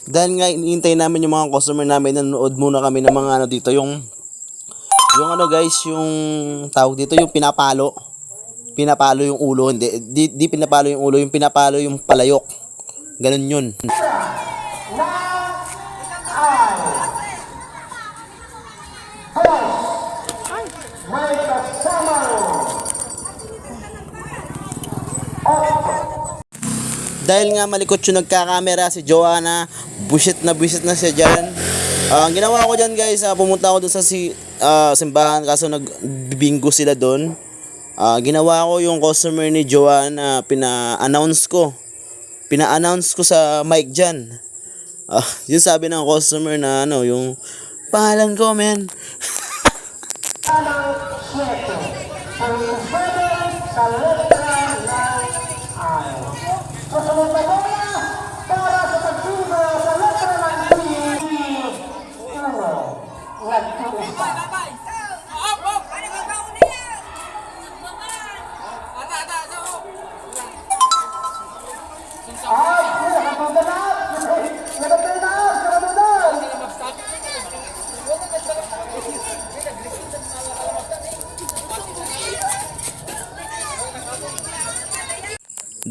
Dahil nga iniintay namin yung mga customer namin, nanonood muna kami ng mga ano dito, yung ano guys, yung tawag dito, yung pinapalo. Pinapalo yung ulo, di pinapalo yung ulo, yung pinapalo yung palayok. Ganun yun. Dahil nga malikot yung nagkakamera si Joanna, busit na siya dyan. Ang ginawa ko dyan guys, pumunta ako dun sa simbahan kaso nagbibingo sila dun. Ginawa ko yung customer ni Joanna, pina-announce ko sa mic dyan. Yung sabi ng customer na ano, yung pangalan ko men.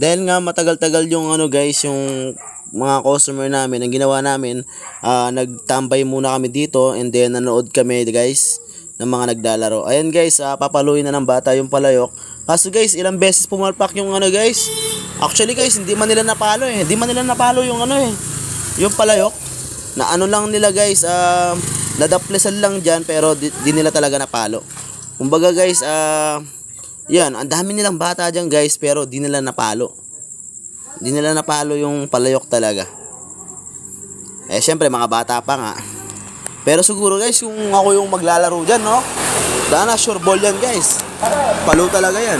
Dahil nga matagal-tagal yung ano guys, yung mga customer namin, ang ginawa namin, nagtambay muna kami dito and then nanood kami guys ng mga naglalaro. Ayan guys, papaluin na ng bata yung palayok. Kaso guys, ilang beses pumalpak yung ano guys. Actually guys, hindi man nila napalo yung ano yung palayok. Na ano lang nila guys, nadaplesan lang dyan pero di nila talaga napalo. Kumbaga guys, yan, ang dami nilang bata dyan guys pero di nila napalo. Di nila napalo yung palayok talaga. Syempre mga bata pa nga. Pero siguro guys, kung ako yung maglalaro dyan, no? Sana sure ball yan guys. Palo talaga yan.